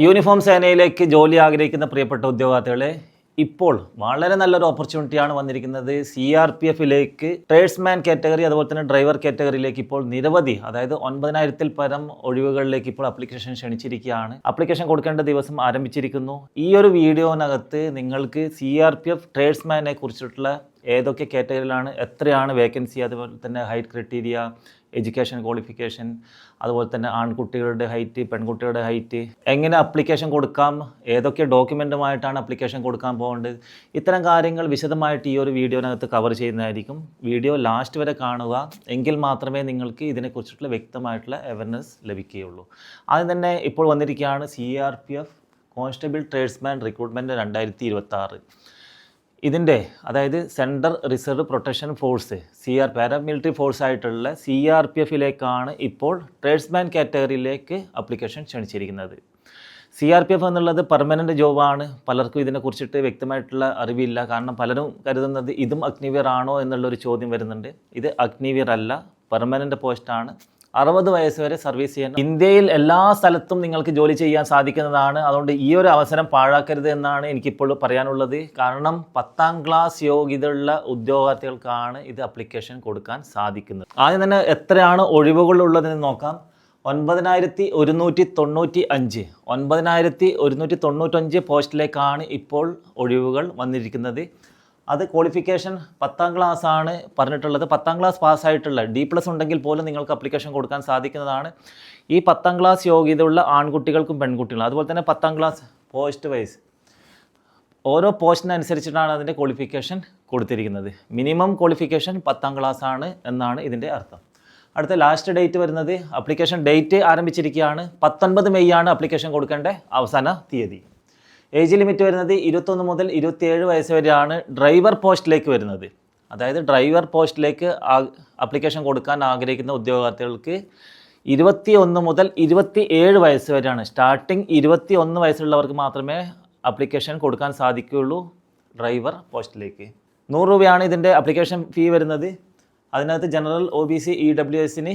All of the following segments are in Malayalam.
യൂണിഫോം സേനയിലേക്ക് ജോലി ആഗ്രഹിക്കുന്ന പ്രിയപ്പെട്ട ഉദ്യോഗാർത്ഥികളെ, ഇപ്പോൾ വളരെ നല്ലൊരു ഓപ്പർച്യൂണിറ്റിയാണ് വന്നിരിക്കുന്നത്. CRPF ട്രേഡ്സ്മാൻ കാറ്റഗറി അതുപോലെ തന്നെ ഡ്രൈവർ കാറ്റഗറിയിലേക്ക് ഇപ്പോൾ നിരവധി, അതായത് 9,000-ൽ പരം ഒഴിവുകളിലേക്ക് ഇപ്പോൾ അപ്ലിക്കേഷൻ ക്ഷണിച്ചിരിക്കുകയാണ്. അപ്ലിക്കേഷൻ കൊടുക്കേണ്ട ദിവസം ആരംഭിച്ചിരിക്കുന്നു. ഈ ഒരു വീഡിയോനകത്ത് നിങ്ങൾക്ക് CRPF ട്രേഡ്സ്മാനെ കുറിച്ചിട്ടുള്ള ഏതൊക്കെ കാറ്റഗറിയിലാണ്, എത്രയാണ് വേക്കൻസി, അതുപോലെ തന്നെ ഹൈറ്റ് ക്രൈറ്റീരിയ, എഡ്യൂക്കേഷൻ ക്വാളിഫിക്കേഷൻ, അതുപോലെ തന്നെ ആൺകുട്ടികളുടെ ഹൈറ്റ്, പെൺകുട്ടികളുടെ ഹൈറ്റ്, എങ്ങനെ അപ്ലിക്കേഷൻ കൊടുക്കാം, ഏതൊക്കെ ഡോക്യുമെൻറ്റുമായിട്ടാണ് അപ്ലിക്കേഷൻ കൊടുക്കാൻ പോകേണ്ടത്, ഇത്തരം കാര്യങ്ങൾ വിശദമായിട്ട് ഈ ഒരു വീഡിയോനകത്ത് കവർ ചെയ്യുന്നതായിരിക്കും. വീഡിയോ ലാസ്റ്റ് വരെ കാണുക, എങ്കിൽ മാത്രമേ നിങ്ങൾക്ക് ഇതിനെക്കുറിച്ചിട്ടുള്ള വ്യക്തമായിട്ടുള്ള അവയർനെസ് ലഭിക്കുകയുള്ളൂ. ആദ്യം തന്നെ ഇപ്പോൾ വന്നിരിക്കുകയാണ് CRPF കോൺസ്റ്റബിൾ ട്രേഡ്സ്മാൻ റിക്രൂട്ട്മെൻറ്റ് 2026. ഇതിൻ്റെ, അതായത് central reserve protection force paramilitary force ആയിട്ടുള്ള CRPFിലേക്കാണ് ഇപ്പോൾ ട്രേഡ്സ്മാൻ കാറ്റഗറിയിലേക്ക് അപ്ലിക്കേഷൻ ക്ഷണിച്ചിരിക്കുന്നത്. CRPF എന്നുള്ളത് പെർമനൻ്റ് ജോബാണ്. പലർക്കും ഇതിനെക്കുറിച്ചിട്ട് വ്യക്തമായിട്ടുള്ള അറിവില്ല. കാരണം പലരും കരുതുന്നത് ഇതും അഗ്നിവീർ ആണോ എന്നുള്ളൊരു ചോദ്യം വരുന്നുണ്ട്. ഇത് അഗ്നിവീർ അല്ല, പെർമനൻ്റ് പോസ്റ്റാണ്. 60 വയസ്സ് വരെ സർവീസ് ചെയ്യാൻ ഇന്ത്യയിൽ എല്ലാ സ്ഥലത്തും നിങ്ങൾക്ക് ജോലി ചെയ്യാൻ സാധിക്കുന്നതാണ്. അതുകൊണ്ട് ഈ ഒരു അവസരം പാഴാക്കരുത് എന്നാണ് എനിക്കിപ്പോൾ പറയാനുള്ളത്. കാരണം 10ാം ക്ലാസ് യോഗ്യതയുള്ള ഉദ്യോഗാർത്ഥികൾക്കാണ് ഇത് അപ്ലിക്കേഷൻ കൊടുക്കാൻ സാധിക്കുന്നത്. ആദ്യം തന്നെ എത്രയാണ് ഒഴിവുകളുള്ളതെന്ന് നോക്കാം. 9,195 9,195 പോസ്റ്റിലേക്കാണ് ഇപ്പോൾ ഒഴിവുകൾ വന്നിരിക്കുന്നത്. അത് ക്വാളിഫിക്കേഷൻ 10ാം ക്ലാസ് ആണ് പറഞ്ഞിട്ടുള്ളത്. 10ാം ക്ലാസ് പാസ്സായിട്ടുള്ള D+ ഉണ്ടെങ്കിൽ പോലും നിങ്ങൾക്ക് അപ്ലിക്കേഷൻ കൊടുക്കാൻ സാധിക്കുന്നതാണ്. ഈ 10ാം ക്ലാസ് യോഗ്യതയുള്ള ആൺകുട്ടികൾക്കും പെൺകുട്ടികളും, അതുപോലെ തന്നെ 10ാം ക്ലാസ് പോസ്റ്റ് വൈസ് ഓരോ പോസ്റ്റിനനുസരിച്ചിട്ടാണ് അതിൻ്റെ ക്വാളിഫിക്കേഷൻ കൊടുത്തിരിക്കുന്നത്. മിനിമം ക്വാളിഫിക്കേഷൻ 10ാം ക്ലാസ് ആണ് എന്നാണ് ഇതിൻ്റെ അർത്ഥം. അടുത്ത ലാസ്റ്റ് ഡേറ്റ് വരുന്നത്, അപ്ലിക്കേഷൻ ഡേറ്റ് ആരംഭിച്ചിരിക്കുകയാണ്. 19 മെയ് ആണ് അപ്ലിക്കേഷൻ കൊടുക്കേണ്ട അവസാന തീയതി. ഏജ് ലിമിറ്റ് വരുന്നത് 21 മുതൽ 27 വയസ്സ് വരെയാണ് ഡ്രൈവർ പോസ്റ്റിലേക്ക് വരുന്നത്. അതായത് ഡ്രൈവർ പോസ്റ്റിലേക്ക് അപ്ലിക്കേഷൻ കൊടുക്കാൻ ആഗ്രഹിക്കുന്ന ഉദ്യോഗാർത്ഥികൾക്ക് 21 മുതൽ 27 വയസ്സ് വരെയാണ്. സ്റ്റാർട്ടിങ് 21 വയസ്സുള്ളവർക്ക് മാത്രമേ അപ്ലിക്കേഷൻ കൊടുക്കാൻ സാധിക്കുകയുള്ളൂ ഡ്രൈവർ പോസ്റ്റിലേക്ക്. 100 രൂപയാണ് ഇതിൻ്റെ അപ്ലിക്കേഷൻ ഫീ വരുന്നത്. അതിനകത്ത് ജനറൽ OBC EWSന്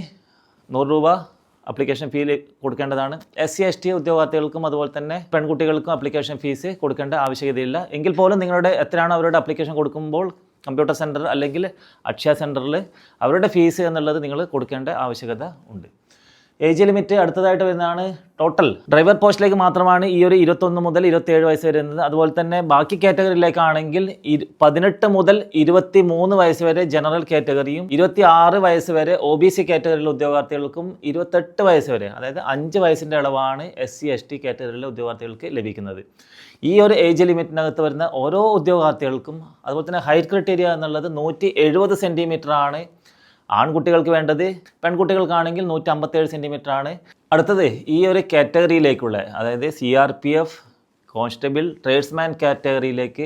100 രൂപ അപ്ലിക്കേഷൻ ഫീ കൊടുക്കേണ്ടതാണ്. SC/ST ഉദ്യോഗാർത്ഥികൾക്കും അതുപോലെ തന്നെ പെൺകുട്ടികൾക്കും അപ്ലിക്കേഷൻ ഫീസ് കൊടുക്കേണ്ട ആവശ്യകതയില്ല. എങ്കിൽ പോലും നിങ്ങളുടെ എത്രയാണ് അവരുടെ അപ്ലിക്കേഷൻ കൊടുക്കുമ്പോൾ കമ്പ്യൂട്ടർ സെൻറ്റർ അല്ലെങ്കിൽ അക്ഷയ സെൻറ്ററിൽ അവരുടെ ഫീസ് എന്നുള്ളത് നിങ്ങൾ കൊടുക്കേണ്ട ആവശ്യകത ഉണ്ട്. ഏജ് ലിമിറ്റ് അടുത്തതായിട്ട് വരുന്നതാണ്. ടോട്ടൽ ഡ്രൈവർ പോസ്റ്റിലേക്ക് മാത്രമാണ് ഈ ഒരു 21 മുതൽ 27 വയസ്സ് വരുന്നത്. അതുപോലെ തന്നെ ബാക്കി കാറ്റഗറിയിലേക്കാണെങ്കിൽ 18 മുതൽ 23 വയസ്സ് വരെ ജനറൽ കാറ്റഗറിയും 26 വയസ്സ് വരെ OBC കാറ്റഗറിയിലെ ഉദ്യോഗാർത്ഥികൾക്കും 28 വയസ്സ് വരെ, അതായത് 5 വയസ്സിൻ്റെ ഇളവാണ് SC/ST കാറ്റഗറിയിലെ ഉദ്യോഗാർത്ഥികൾക്ക് ലഭിക്കുന്നത്. ഈ ഒരു ഏജ് ലിമിറ്റിനകത്ത് വരുന്ന ഓരോ ഉദ്യോഗാർത്ഥികൾക്കും അതുപോലെ തന്നെ ഹൈറ്റ് ക്രൈറ്റീരിയ എന്നുള്ളത് 170 സെൻറ്റിമീറ്റർ ആണ് ആൺകുട്ടികൾക്ക് വേണ്ടത്. പെൺകുട്ടികൾക്കാണെങ്കിൽ 157 സെൻറ്റിമീറ്റർ ആണ്. അടുത്തത് ഈ ഒരു കാറ്റഗറിയിലേക്കുള്ള, അതായത് CRPF കോൺസ്റ്റബിൾ ട്രേഡ്സ്മാൻ കാറ്റഗറിയിലേക്ക്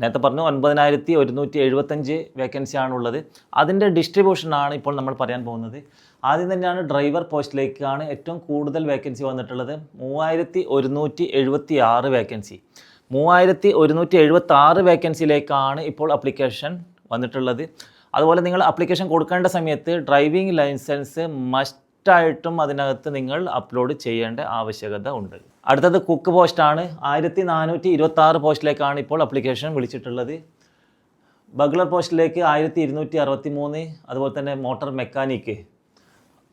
നേരത്തെ പറഞ്ഞു 9,175 വേക്കൻസി ആണുള്ളത്. അതിൻ്റെ ഡിസ്ട്രിബ്യൂഷനാണ് ഇപ്പോൾ നമ്മൾ പറയാൻ പോകുന്നത്. ആദ്യം തന്നെയാണ് ഡ്രൈവർ പോസ്റ്റിലേക്കാണ് ഏറ്റവും കൂടുതൽ വേക്കൻസി വന്നിട്ടുള്ളത്. 3,176 വേക്കൻസി. 3,176 വേക്കൻസിയിലേക്കാണ് ഇപ്പോൾ അപ്ലിക്കേഷൻ വന്നിട്ടുള്ളത്. അതുപോലെ നിങ്ങൾ അപ്ലിക്കേഷൻ കൊടുക്കേണ്ട സമയത്ത് ഡ്രൈവിംഗ് ലൈസൻസ് മസ്റ്റായിട്ടും അതിനകത്ത് നിങ്ങൾ അപ്ലോഡ് ചെയ്യേണ്ട ആവശ്യകത ഉണ്ട്. അടുത്തത് കുക്ക് പോസ്റ്റാണ്. 1,426 പോസ്റ്റിലേക്കാണ് ഇപ്പോൾ അപ്ലിക്കേഷൻ വിളിച്ചിട്ടുള്ളത്. ബഗ്ലർ പോസ്റ്റിലേക്ക് 1,263. അതുപോലെ തന്നെ മോട്ടോർ മെക്കാനിക്ക്,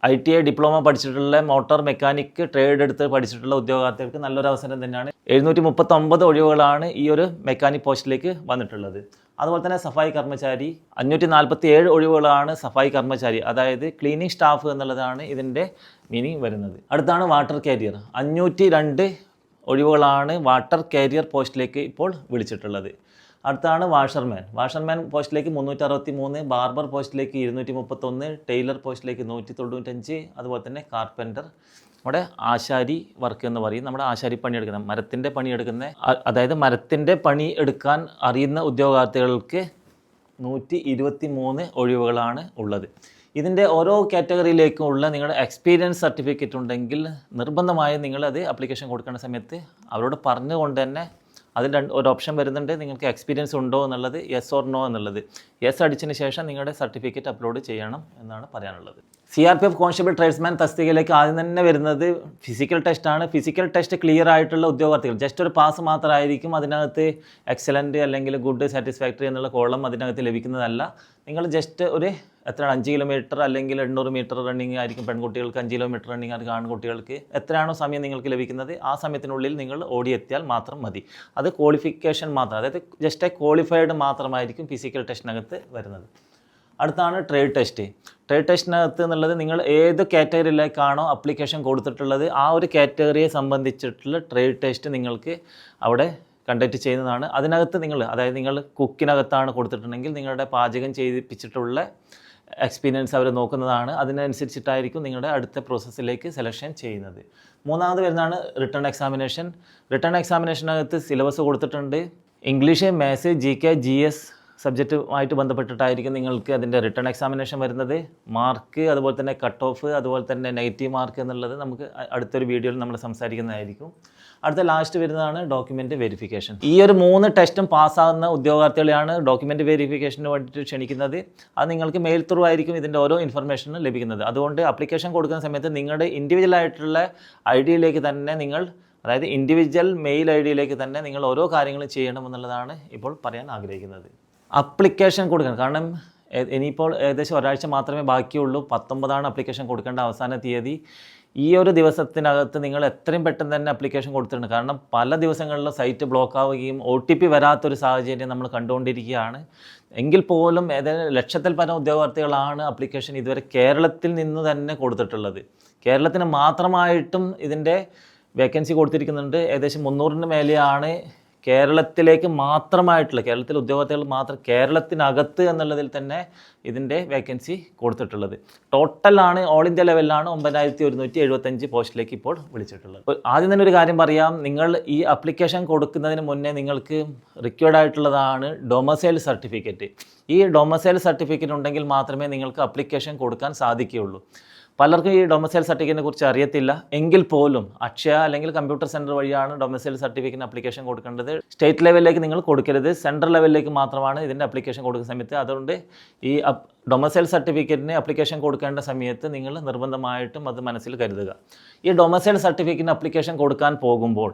ITI ഡിപ്ലോമ പഠിച്ചിട്ടുള്ള മോട്ടോർ മെക്കാനിക്ക് ട്രേഡ് എടുത്ത് പഠിച്ചിട്ടുള്ള ഉദ്യോഗാർത്ഥികൾക്ക് നല്ലൊരു അവസരം തന്നെയാണ്. 739 ഒഴിവുകളാണ് ഈ ഒരു മെക്കാനിക് പോസ്റ്റിലേക്ക് വന്നിട്ടുള്ളത്. അതുപോലെ തന്നെ സഫായി കർമ്മചാരി 547 ഒഴിവുകളാണ്. സഫായി കർമ്മചാരി, അതായത് ക്ലീനിങ് സ്റ്റാഫ് എന്നുള്ളതാണ് ഇതിൻ്റെ മീനിങ് വരുന്നത്. അടുത്താണ് വാട്ടർ കാരിയർ. 502 ഒഴിവുകളാണ് വാട്ടർ കാരിയർ പോസ്റ്റിലേക്ക് ഇപ്പോൾ വിളിച്ചിട്ടുള്ളത്. അടുത്താണ് വാഷർമാൻ പോസ്റ്റിലേക്ക് 363, ബാർബർ പോസ്റ്റിലേക്ക് 231, ടൈലർ പോസ്റ്റിലേക്ക് 195, അതുപോലെ തന്നെ കാർപ്പൻ്റർ, നമ്മുടെ ആശാരി വർക്ക് എന്ന് പറയും. നമ്മുടെ ആശാരി പണിയെടുക്കുന്ന, മരത്തിൻ്റെ പണിയെടുക്കുന്ന, അതായത് മരത്തിൻ്റെ പണി എടുക്കാൻ അറിയുന്ന ഉദ്യോഗാർത്ഥികൾക്ക് 123 ഒഴിവുകളാണ് ഉള്ളത്. ഇതിൻ്റെ ഓരോ കാറ്റഗറിയിലേക്കുമുള്ള നിങ്ങളുടെ എക്സ്പീരിയൻസ് സർട്ടിഫിക്കറ്റ് ഉണ്ടെങ്കിൽ നിർബന്ധമായും നിങ്ങളത് അപ്ലിക്കേഷൻ കൊടുക്കേണ്ട സമയത്ത് അവരോട് പറഞ്ഞുകൊണ്ട് തന്നെ അതിൽ ഒരു ഓപ്ഷൻ വരുന്നുണ്ട്, നിങ്ങൾക്ക് എക്സ്പീരിയൻസ് ഉണ്ടോ എന്നുള്ളത്, യെസ് ഓർ നോ എന്നുള്ളത്. യെസ് അടിച്ചതിന് ശേഷം നിങ്ങളുടെ സർട്ടിഫിക്കറ്റ് അപ്ലോഡ് ചെയ്യണം എന്നാണ് പറയാനുള്ളത്. CRPF കോൺസ്റ്റബിൾ ട്രേഡ്സ്മാൻ തസ്തികയിലേക്ക് ആദ്യം തന്നെ വരുന്നത് ഫിസിക്കൽ ടെസ്റ്റാണ്. ഫിസിക്കൽ ടെസ്റ്റ് ക്ലിയർ ആയിട്ടുള്ള ഉദ്യോഗാർത്ഥികൾ, ജസ്റ്റ് ഒരു പാസ് മാത്രമായിരിക്കും. അതിനകത്ത് എക്സലൻറ്റ് അല്ലെങ്കിൽ ഗുഡ്, സാറ്റിസ്ഫാക്ടറി എന്നുള്ള കോളം അതിനകത്ത് ലഭിക്കുന്നതല്ല. നിങ്ങൾ ജസ്റ്റ് ഒരു 5 കിലോമീറ്റർ അല്ലെങ്കിൽ 800 മീറ്റർ റണ്ണിങ് ആയിരിക്കും പെൺകുട്ടികൾക്ക്, 5 കിലോമീറ്റർ റണ്ണിങ് ആയിരിക്കും ആൺകുട്ടികൾക്ക്. എത്രയാണോ സമയം നിങ്ങൾക്ക് ലഭിക്കുന്നത് ആ സമയത്തിനുള്ളിൽ നിങ്ങൾ ഓടിയെത്തിയാൽ മാത്രം മതി. അത് ക്വാളിഫിക്കേഷൻ മാത്രം, അതായത് ജസ്റ്റ് ക്വാളിഫൈഡ് മാത്രമായിരിക്കും ഫിസിക്കൽ ടെസ്റ്റിനകത്ത് വരുന്നത്. അടുത്താണ് ട്രേഡ് ടെസ്റ്റ്. ട്രേഡ് ടെസ്റ്റിനകത്ത് എന്നുള്ളത് നിങ്ങൾ ഏത് കാറ്റഗറിയിലേക്കാണോ അപ്ലിക്കേഷൻ കൊടുത്തിട്ടുള്ളത് ആ ഒരു കാറ്റഗറിയെ സംബന്ധിച്ചിട്ടുള്ള ട്രേഡ് ടെസ്റ്റ് നിങ്ങൾക്ക് അവിടെ കണ്ടക്ട് ചെയ്യുന്നതാണ്. അതിനകത്ത് നിങ്ങൾ, അതായത് നിങ്ങൾ കുക്കിനകത്താണ് കൊടുത്തിട്ടുണ്ടെങ്കിൽ നിങ്ങളുടെ പാചകം ചെയ്യിപ്പിച്ചിട്ടുള്ള എക്സ്പീരിയൻസ് അവർ നോക്കുന്നതാണ്. അതിനനുസരിച്ചിട്ടായിരിക്കും നിങ്ങളുടെ അടുത്ത പ്രോസസ്സിലേക്ക് സെലക്ഷൻ ചെയ്യുന്നത്. മൂന്നാമത് വരുന്നതാണ് റിട്ടേൺ എക്സാമിനേഷൻ. റിട്ടേൺ എക്സാമിനേഷനകത്ത് സിലബസ് കൊടുത്തിട്ടുണ്ട്. ഇംഗ്ലീഷ്, മാത്സ്, GK, GS സബ്ജക്റ്റുമായിട്ട് ബന്ധപ്പെട്ടിട്ടായിരിക്കും നിങ്ങൾക്ക് അതിൻ്റെ റിട്ടേൺ എക്സാമിനേഷൻ വരുന്നത്. മാർക്ക്, അതുപോലെ തന്നെ കട്ട് ഓഫ്, അതുപോലെ തന്നെ നെഗറ്റീവ് മാർക്ക് എന്നുള്ളത് നമുക്ക് അടുത്തൊരു വീഡിയോയിൽ നമ്മൾ സംസാരിക്കുന്നതായിരിക്കും. അടുത്ത ലാസ്റ്റ് വരുന്നതാണ് ഡോക്യുമെൻ്റ് വെരിഫിക്കേഷൻ. ഈ ഒരു 3 ടെസ്റ്റും പാസ്സാകുന്ന ഉദ്യോഗാർത്ഥികളെയാണ് ഡോക്യുമെൻ്റ് വെരിഫിക്കേഷന് വേണ്ടിയിട്ട് ക്ഷണിക്കുന്നത്. അത് നിങ്ങൾക്ക് മെയിൽ ത്രൂ ആയിരിക്കും ഇതിൻ്റെ ഓരോ ഇൻഫർമേഷനും ലഭിക്കുന്നത്. അതുകൊണ്ട് അപ്ലിക്കേഷൻ കൊടുക്കുന്ന സമയത്ത് നിങ്ങളുടെ ഇൻഡിവിജ്വൽ ആയിട്ടുള്ള ID തന്നെ നിങ്ങൾ, അതായത് ഇൻഡിവിജ്വൽ മെയിൽ ID തന്നെ നിങ്ങൾ ഓരോ കാര്യങ്ങളും ചെയ്യണമെന്നുള്ളതാണ് ഇപ്പോൾ പറയാൻ ആഗ്രഹിക്കുന്നത്. അപ്ലിക്കേഷൻ കൊടുക്കണം, കാരണം ഇനിയിപ്പോൾ ഏകദേശം ഒരാഴ്ച മാത്രമേ ബാക്കിയുള്ളൂ. 19 അപ്ലിക്കേഷൻ കൊടുക്കേണ്ട അവസാന തീയതി. ഈ ഒരു ദിവസത്തിനകത്ത് നിങ്ങൾ എത്രയും പെട്ടെന്ന് തന്നെ അപ്ലിക്കേഷൻ കൊടുത്തിട്ടുണ്ട്. കാരണം പല ദിവസങ്ങളിലും സൈറ്റ് ബ്ലോക്ക് ആവുകയും OTP വരാത്തൊരു സാഹചര്യം നമ്മൾ കണ്ടുകൊണ്ടിരിക്കുകയാണ്. എങ്കിൽ പോലും ഏതായാലും ലക്ഷത്തിൽ പരം ഉദ്യോഗാർത്ഥികളാണ് അപ്ലിക്കേഷൻ ഇതുവരെ കേരളത്തിൽ നിന്ന് തന്നെ കൊടുത്തിട്ടുള്ളത്. കേരളത്തിന് മാത്രമായിട്ടും ഇതിൻ്റെ വേക്കൻസി കൊടുത്തിരിക്കുന്നുണ്ട്. ഏകദേശം 300-ന് മേലെയാണ് കേരളത്തിലേക്ക് മാത്രമായിട്ടുള്ള, കേരളത്തിലെ ഉദ്യോഗാർത്ഥികൾ മാത്രം കേരളത്തിനകത്ത് എന്നുള്ളതിൽ തന്നെ ഇതിൻ്റെ വേക്കൻസി കൊടുത്തിട്ടുള്ളത്. ടോട്ടലാണ് ഓൾ ഇന്ത്യ ലെവലിലാണ് 9175 പോസ്റ്റിലേക്ക് ഇപ്പോൾ വിളിച്ചിട്ടുള്ളത്. ആദ്യം തന്നെ ഒരു കാര്യം പറയാം, നിങ്ങൾ ഈ അപ്ലിക്കേഷൻ കൊടുക്കുന്നതിന് മുന്നേ നിങ്ങൾക്ക് റിക്വയർഡ് ആയിട്ടുള്ളതാണ് ഡൊമസൈൽ സർട്ടിഫിക്കറ്റ്. ഈ ഡൊമസൈൽ സർട്ടിഫിക്കറ്റ് ഉണ്ടെങ്കിൽ മാത്രമേ നിങ്ങൾക്ക് അപ്ലിക്കേഷൻ കൊടുക്കാൻ സാധിക്കുകയുള്ളൂ. പലർക്കും ഈ ഡൊമസൈൽ സർട്ടിഫിക്കറ്റിനെ കുറിച്ച് അറിയത്തില്ല. എങ്കിൽ പോലും അക്ഷയ അല്ലെങ്കിൽ കമ്പ്യൂട്ടർ സെൻറ്റർ വഴിയാണ് ഡൊമസൈൽ സർട്ടിഫിക്കറ്റിന് അപ്ലിക്കേഷൻ കൊടുക്കേണ്ടത്. സ്റ്റേറ്റ് ലെവലിലേക്ക് നിങ്ങൾ കൊടുക്കരുത്, സെൻട്രൽ ലെവലിലേക്ക് മാത്രമാണ് ഇതിൻ്റെ അപ്ലിക്കേഷൻ കൊടുക്കുന്ന സമയത്ത്. അതുകൊണ്ട് ഈ ഡൊമസൈൽ സർട്ടിഫിക്കറ്റിന് അപ്ലിക്കേഷൻ കൊടുക്കേണ്ട സമയത്ത് നിങ്ങൾ നിർബന്ധമായിട്ടും അത് മനസ്സിൽ കരുതുക. ഈ ഡൊമസൈൽ സർട്ടിഫിക്കറ്റിന് അപ്ലിക്കേഷൻ കൊടുക്കാൻ പോകുമ്പോൾ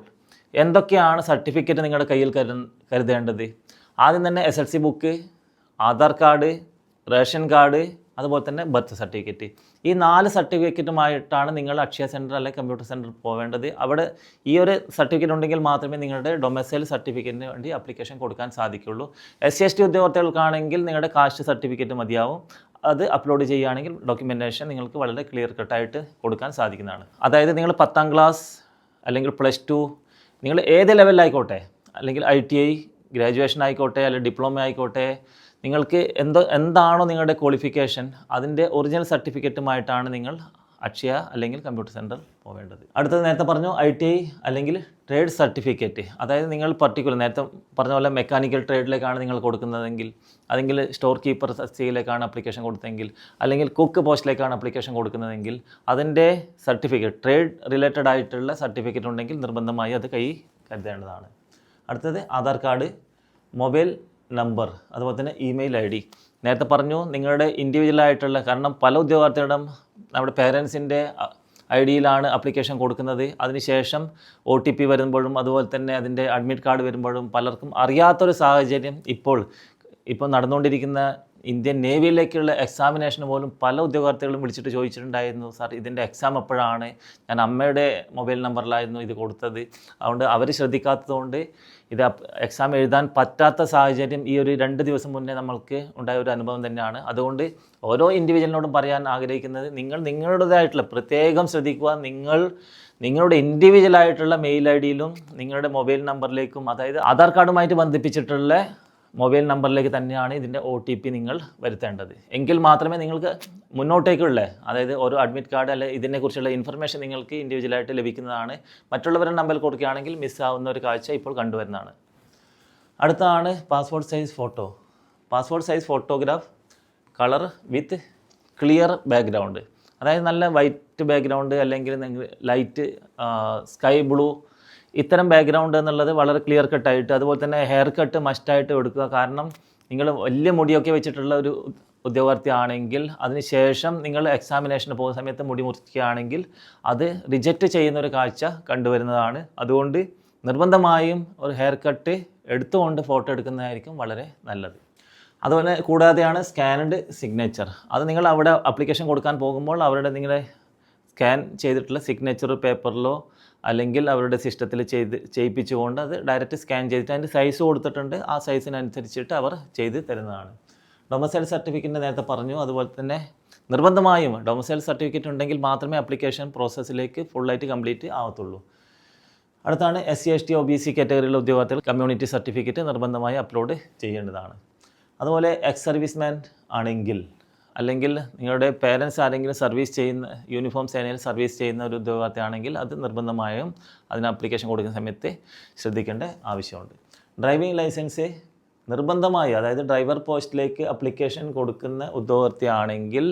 എന്തൊക്കെയാണ് സർട്ടിഫിക്കറ്റ് നിങ്ങളുടെ കയ്യിൽ കരുതേണ്ടത്? ആദ്യം തന്നെ SSLC book, Aadhaar card, ration card, അതുപോലെ തന്നെ ബർത്ത് സർട്ടിഫിക്കറ്റ്. ഈ 4 സർട്ടിഫിക്കറ്റുമായിട്ടാണ് നിങ്ങൾ അക്ഷയ സെൻറ്റർ അല്ലെങ്കിൽ കമ്പ്യൂട്ടർ സെൻറ്റർ പോവേണ്ടത്. അവിടെ ഈ ഒരു സർട്ടിഫിക്കറ്റ് ഉണ്ടെങ്കിൽ മാത്രമേ നിങ്ങളുടെ ഡൊമസൈൽ സർട്ടിഫിക്കറ്റിന് വേണ്ടി അപ്ലിക്കേഷൻ കൊടുക്കാൻ സാധിക്കുകയുള്ളൂ. SC/ST ഉദ്യോഗാർത്ഥികൾക്കാണെങ്കിൽ നിങ്ങളുടെ കാസ്റ്റ് സർട്ടിഫിക്കറ്റ് മതിയാവും. അത് അപ്ലോഡ് ചെയ്യുകയാണെങ്കിൽ ഡോക്യുമെൻറ്റേഷൻ നിങ്ങൾക്ക് വളരെ ക്ലിയർ കട്ടായിട്ട് കൊടുക്കാൻ സാധിക്കുന്നതാണ്. അതായത് നിങ്ങൾ 10ാം ക്ലാസ് അല്ലെങ്കിൽ +2, നിങ്ങൾ ഏത് ലെവലിലായിക്കോട്ടെ, അല്ലെങ്കിൽ ITI ഗ്രാജുവേഷൻ ആയിക്കോട്ടെ, അല്ലെങ്കിൽ ഡിപ്ലോമ ആയിക്കോട്ടെ, നിങ്ങൾക്ക് എന്താണോ നിങ്ങളുടെ ക്വാളിഫിക്കേഷൻ അതിൻ്റെ ഒറിജിനൽ സർട്ടിഫിക്കറ്റുമായിട്ടാണ് നിങ്ങൾ അക്ഷയ അല്ലെങ്കിൽ കമ്പ്യൂട്ടർ സെൻറ്റർ പോവേണ്ടത്. അടുത്തത് നേരത്തെ പറഞ്ഞു ITI അല്ലെങ്കിൽ ട്രേഡ് സർട്ടിഫിക്കറ്റ്. അതായത് നിങ്ങൾ പർട്ടിക്കുലർ നേരത്തെ പറഞ്ഞ പോലെ മെക്കാനിക്കൽ ട്രേഡിലേക്കാണ് നിങ്ങൾ കൊടുക്കുന്നതെങ്കിൽ, അല്ലെങ്കിൽ സ്റ്റോർ കീപ്പർ തസ്തികയിലേക്കാണ് അപ്ലിക്കേഷൻ കൊടുത്തതെങ്കിൽ, അല്ലെങ്കിൽ കുക്ക് പോസ്റ്റിലേക്കാണ് അപ്ലിക്കേഷൻ കൊടുക്കുന്നതെങ്കിൽ അതിൻ്റെ സർട്ടിഫിക്കറ്റ്, ട്രേഡ് റിലേറ്റഡ് ആയിട്ടുള്ള സർട്ടിഫിക്കറ്റ് ഉണ്ടെങ്കിൽ നിർബന്ധമായി അത് കൈ കരുതേണ്ടതാണ്. അടുത്തത് ആധാർ കാർഡ്, മൊബൈൽ നമ്പർ, അതുപോലെ തന്നെ ഇമെയിൽ ID. നേരത്തെ പറഞ്ഞു നിങ്ങളുടെ ഇൻഡിവിജ്വലായിട്ടുള്ള, കാരണം പല ഉദ്യോഗാർത്ഥികളും നമ്മുടെ പേരൻസിൻ്റെ ID-യിലാണ് അപ്ലിക്കേഷൻ കൊടുക്കുന്നത്. അതിനുശേഷം OTP വരുമ്പോഴും അതുപോലെ തന്നെ അതിൻ്റെ അഡ്മിറ്റ് കാർഡ് വരുമ്പോഴും പലർക്കും അറിയാത്തൊരു സാഹചര്യം ഇപ്പോൾ നടന്നുകൊണ്ടിരിക്കുന്ന ഇന്ത്യൻ നേവിയിലേക്കുള്ള എക്സാമിനേഷന് പോലും പല ഉദ്യോഗാർത്ഥികളും വിളിച്ചിട്ട് ചോദിച്ചിട്ടുണ്ടായിരുന്നു, സാർ ഇതിൻ്റെ എക്സാം എപ്പോഴാണ്? ഞാൻ അമ്മയുടെ മൊബൈൽ നമ്പറിലായിരുന്നു ഇത് കൊടുത്തത്. അതുകൊണ്ട് അവർ ശ്രദ്ധിക്കാത്തതുകൊണ്ട് ഇത് എക്സാം എഴുതാൻ പറ്റാത്ത സാഹചര്യം ഈ ഒരു 2 ദിവസം മുന്നേ നമ്മൾക്ക് ഉണ്ടായ ഒരു അനുഭവം തന്നെയാണ്. അതുകൊണ്ട് ഓരോ ഇൻഡിവിജ്വലിനോടും പറയാൻ ആഗ്രഹിക്കുന്നത്, നിങ്ങൾ നിങ്ങളുടേതായിട്ടുള്ള പ്രത്യേകം ശ്രദ്ധിക്കുക. നിങ്ങളുടെ ഇൻഡിവിജ്വലായിട്ടുള്ള മെയിൽ ID-യിലും നിങ്ങളുടെ മൊബൈൽ നമ്പറിലേക്കും, അതായത് ആധാർ കാർഡുമായിട്ട് ബന്ധിപ്പിച്ചിട്ടുള്ള മൊബൈൽ നമ്പറിലേക്ക് തന്നെയാണ് ഇതിൻ്റെ OTP നിങ്ങൾ വരുത്തേണ്ടത്. എങ്കിൽ മാത്രമേ നിങ്ങൾക്ക് മുന്നോട്ടേക്കുള്ള, അതായത് ഓരോ അഡ്മിറ്റ് കാർഡ് അല്ലെങ്കിൽ ഇതിനെക്കുറിച്ചുള്ള ഇൻഫർമേഷൻ നിങ്ങൾക്ക് ഇൻഡിവിജ്വലായിട്ട് ലഭിക്കുന്നതാണ്. മറ്റുള്ളവരുടെ നമ്പർ കൊടുക്കുകയാണെങ്കിൽ മിസ്സാവുന്ന ഒരു കാഴ്ച ഇപ്പോൾ കണ്ടുവരുന്നതാണ്. അടുത്തതാണ് passport size photo. Passport size photograph colour വിത്ത് ക്ലിയർ ബാക്ക്ഗ്രൗണ്ട്. അതായത് നല്ല വൈറ്റ് ബാക്ക്ഗ്രൗണ്ട് അല്ലെങ്കിൽ ലൈറ്റ് സ്കൈ ബ്ലൂ ഇത്തരം ബാക്ക്ഗ്രൗണ്ട് എന്നുള്ളത് വളരെ ക്ലിയർ കട്ടായിട്ട്, അതുപോലെ തന്നെ ഹെയർ കട്ട് മസ്റ്റായിട്ട് എടുക്കുക. കാരണം നിങ്ങൾ വലിയ മുടിയൊക്കെ വെച്ചിട്ടുള്ള ഒരു ഉദ്യോഗാർത്ഥി ആണെങ്കിൽ അതിനുശേഷം നിങ്ങൾ എക്സാമിനേഷന് പോകുന്ന സമയത്ത് മുടി മുറിക്കുകയാണെങ്കിൽ അത് റിജക്റ്റ് ചെയ്യുന്ന ഒരു കാഴ്ച കണ്ടുവരുന്നതാണ്. അതുകൊണ്ട് നിർബന്ധമായും ഒരു ഹെയർ കട്ട് എടുത്തുകൊണ്ട് ഫോട്ടോ എടുക്കുന്നതായിരിക്കും വളരെ നല്ലത്. അതുപോലെ കൂടാതെയാണ് സ്കാനഡ് സിഗ്നേച്ചർ. അത് നിങ്ങൾ അവിടെ അപ്ലിക്കേഷൻ കൊടുക്കാൻ പോകുമ്പോൾ അവരുടെ നിങ്ങളെ സ്കാൻ ചെയ്തിട്ടുള്ള സിഗ്നേച്ചർ പേപ്പറിലോ അല്ലെങ്കിൽ അവരുടെ സിസ്റ്റത്തിൽ ചെയ്യിപ്പിച്ചുകൊണ്ട് അത് ഡയറക്റ്റ് സ്കാൻ ചെയ്തിട്ട് അതിൻ്റെ സൈസ് കൊടുത്തിട്ടുണ്ട്. ആ സൈസിനനുസരിച്ചിട്ട് അവർ ചെയ്ത് തരുന്നതാണ്. ഡൊമസൈൽ സർട്ടിഫിക്കറ്റ് നേരത്തെ പറഞ്ഞു. അതുപോലെ തന്നെ നിർബന്ധമായും ഡൊമസൈൽ സർട്ടിഫിക്കറ്റ് ഉണ്ടെങ്കിൽ മാത്രമേ അപ്ലിക്കേഷൻ പ്രോസസ്സിലേക്ക് ഫുള്ളായിട്ട് കംപ്ലീറ്റ് ആവത്തുള്ളൂ. അടുത്താണ് SC/ST OBC കാറ്റഗറിയിലുള്ള ഉദ്യോഗാർത്ഥികൾ കമ്മ്യൂണിറ്റി സർട്ടിഫിക്കറ്റ് നിർബന്ധമായി അപ്ലോഡ് ചെയ്യേണ്ടതാണ്. അതുപോലെ എക്സ് സർവീസ്മാൻ ആണെങ്കിൽ അല്ലെങ്കിൽ നിങ്ങളുടെ പേരൻസ് ആരെങ്കിലും സർവീസ് ചെയ്യുന്ന യൂണിഫോം സേനയിൽ സർവീസ് ചെയ്യുന്ന ഒരു ഉദ്യോഗാർത്ഥി ആണെങ്കിൽ അത് നിർബന്ധമായും അതിന് അപ്ലിക്കേഷൻ കൊടുക്കുന്ന സമയത്ത് ശ്രദ്ധിക്കേണ്ട ആവശ്യമുണ്ട്. ഡ്രൈവിംഗ് ലൈസൻസ് നിർബന്ധമായി, അതായത് ഡ്രൈവർ പോസ്റ്റിലേക്ക് അപ്ലിക്കേഷൻ കൊടുക്കുന്ന ഉദ്യോഗാർത്ഥി ആണെങ്കിൽ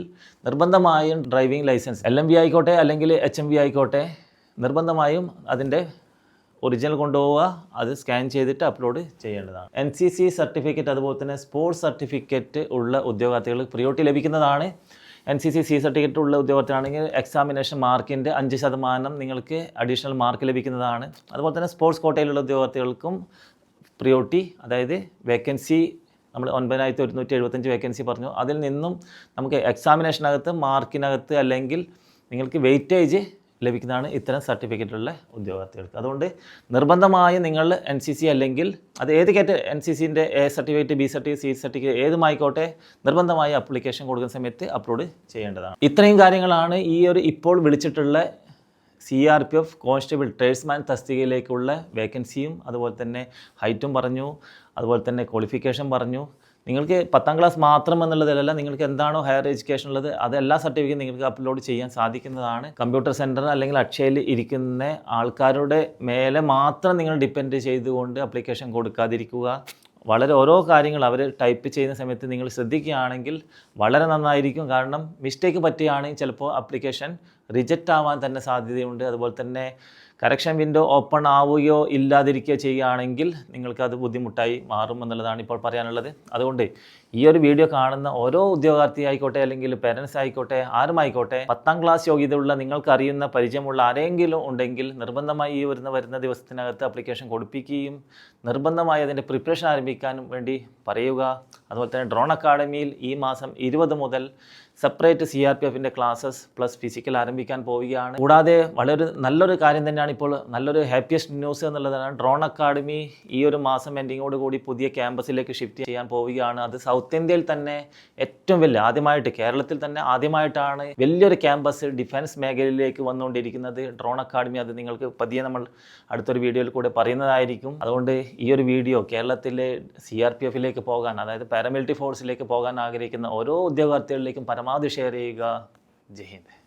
നിർബന്ധമായും ഡ്രൈവിംഗ് ലൈസൻസ് LMV ആയിക്കോട്ടെ അല്ലെങ്കിൽ HMV ആയിക്കോട്ടെ നിർബന്ധമായും അതിൻ്റെ ഒറിജിനൽ കൊണ്ടുപോവുക, അത് സ്കാൻ ചെയ്തിട്ട് അപ്ലോഡ് ചെയ്യേണ്ടതാണ്. NCC സർട്ടിഫിക്കറ്റ് അതുപോലെ തന്നെ സ്പോർട്സ് സർട്ടിഫിക്കറ്റ് ഉള്ള ഉദ്യോഗാർത്ഥികൾക്ക് പ്രിയോറിറ്റി ലഭിക്കുന്നതാണ്. NCC സർട്ടിഫിക്കറ്റ് ഉള്ള ഉദ്യോഗാർത്ഥിയാണെങ്കിൽ എക്സാമിനേഷൻ മാർക്കിൻ്റെ 5% നിങ്ങൾക്ക് അഡീഷണൽ മാർക്ക് ലഭിക്കുന്നതാണ്. അതുപോലെ തന്നെ സ്പോർട്സ് കോട്ടയിലുള്ള ഉദ്യോഗാർത്ഥികൾക്കും പ്രിയോറിറ്റി, അതായത് വേക്കൻസി നമ്മൾ 9175 വേക്കൻസി പറഞ്ഞു, അതിൽ നിന്നും നമുക്ക് എക്സാമിനേഷനകത്ത് മാർക്കിനകത്ത് അല്ലെങ്കിൽ നിങ്ങൾക്ക് വെയിറ്റേജ് ലഭിക്കുന്നതാണ് ഇത്തരം സർട്ടിഫിക്കറ്റുള്ള ഉദ്യോഗാർത്ഥികൾക്ക്. അതുകൊണ്ട് നിർബന്ധമായും നിങ്ങൾ NCC അല്ലെങ്കിൽ അത് ഏത് NCCൻ്റെ A certificate, B certificate, C certificate ഏതുമായിക്കോട്ടെ നിർബന്ധമായി അപ്ലിക്കേഷൻ കൊടുക്കുന്ന സമയത്ത് അപ്ലോഡ് ചെയ്യേണ്ടതാണ്. ഇത്രയും കാര്യങ്ങളാണ് ഈ ഒരു ഇപ്പോൾ വിളിച്ചിട്ടുള്ള CRPF കോൺസ്റ്റബിൾ ട്രേഡ്സ്മാൻ തസ്തികയിലേക്കുള്ള വേക്കൻസിയും അതുപോലെ തന്നെ ഹൈറ്റും പറഞ്ഞു, അതുപോലെ തന്നെ ക്വാളിഫിക്കേഷൻ പറഞ്ഞു. നിങ്ങൾക്ക് 10ാം ക്ലാസ് മാത്രം എന്നുള്ളതല്ല, നിങ്ങൾക്ക് എന്താണോ ഹയർ എഡ്യൂക്കേഷൻ ഉള്ളത് അത് എല്ലാ സർട്ടിഫിക്കറ്റും നിങ്ങൾക്ക് അപ്ലോഡ് ചെയ്യാൻ സാധിക്കുന്നതാണ്. കമ്പ്യൂട്ടർ സെൻറ്റർ അല്ലെങ്കിൽ അക്ഷയയിൽ ഇരിക്കുന്ന ആൾക്കാരുടെ മേലെ മാത്രം നിങ്ങൾ ഡിപ്പെൻഡ് ചെയ്തുകൊണ്ട് അപ്ലിക്കേഷൻ കൊടുക്കാതിരിക്കുക. വളരെ ഓരോ കാര്യങ്ങൾ അവർ ടൈപ്പ് ചെയ്യുന്ന സമയത്ത് നിങ്ങൾ ശ്രദ്ധിക്കുകയാണെങ്കിൽ വളരെ നന്നായിരിക്കും. കാരണം മിസ്റ്റേക്ക് പറ്റുകയാണെങ്കിൽ ചിലപ്പോൾ അപ്ലിക്കേഷൻ റിജക്റ്റ് ആവാൻ തന്നെ സാധ്യതയുണ്ട്. അതുപോലെ തന്നെ കറക്ഷൻ വിൻഡോ ഓപ്പൺ ആവുകയോ ഇല്ലാതിരിക്കുകയോ ചെയ്യുകയാണെങ്കിൽ നിങ്ങൾക്കത് ബുദ്ധിമുട്ടായി മാറും എന്നുള്ളതാണ് ഇപ്പോൾ പറയാനുള്ളത്. അതുകൊണ്ട് ഈ ഒരു വീഡിയോ കാണുന്ന ഓരോ ഉദ്യോഗാർത്ഥി ആയിക്കോട്ടെ അല്ലെങ്കിൽ പേരൻസ് ആയിക്കോട്ടെ ആരുമായിക്കോട്ടെ 10ാം ക്ലാസ് യോഗ്യതയുള്ള നിങ്ങൾക്കറിയുന്ന പരിചയമുള്ള ആരെങ്കിലും ഉണ്ടെങ്കിൽ നിർബന്ധമായി ഈ വരുന്ന ദിവസത്തിനകത്ത് അപ്ലിക്കേഷൻ കൊടുപ്പിക്കുകയും നിർബന്ധമായി അതിൻ്റെ പ്രിപ്പറേഷൻ ആരംഭിക്കാനും വേണ്ടി പറയുക. അതുപോലെ തന്നെ ഡ്രോൺ അക്കാഡമിയിൽ ഈ മാസം 20 മുതൽ സെപ്പറേറ്റ് CRPFൻ്റെ ക്ലാസ്സസ് പ്ലസ് ഫിസിക്കൽ ആരംഭിക്കാൻ പോവുകയാണ്. കൂടാതെ വളരെ നല്ലൊരു കാര്യം തന്നെയാണ് ഇപ്പോൾ നല്ലൊരു ഹാപ്പിയസ്റ്റ് ന്യൂസ് എന്നുള്ളതാണ്. ഡ്രോൺ അക്കാഡമി ഈ ഒരു മാസം എൻഡിങ്ങോട് കൂടി പുതിയ ക്യാമ്പസിലേക്ക് ഷിഫ്റ്റ് ചെയ്യാൻ പോവുകയാണ്. അത് സൗത്ത് ഇന്ത്യയിൽ തന്നെ ഏറ്റവും വലിയ ആദ്യമായിട്ട്, കേരളത്തിൽ തന്നെ ആദ്യമായിട്ടാണ് വലിയൊരു ക്യാമ്പസ് ഡിഫൻസ് മേഖലയിലേക്ക് വന്നുകൊണ്ടിരിക്കുന്നത് ഡ്രോൺ അക്കാഡമി. അത് നിങ്ങൾക്ക് പതിയെ നമ്മൾ അടുത്തൊരു വീഡിയോയിൽ കൂടെ പറയുന്നതായിരിക്കും. അതുകൊണ്ട് ഈ ഒരു വീഡിയോ കേരളത്തിലെ CRPFലേക്ക് പോകാൻ, അതായത് പാരാമിലിറ്ററി ഫോഴ്സിലേക്ക് പോകാൻ ആഗ്രഹിക്കുന്ന ഓരോ ഉദ്യോഗാർത്ഥികളിലേക്കും പരമാവധി ഷെയർ ചെയ്യുക. ജയ് ഹിന്ദ്.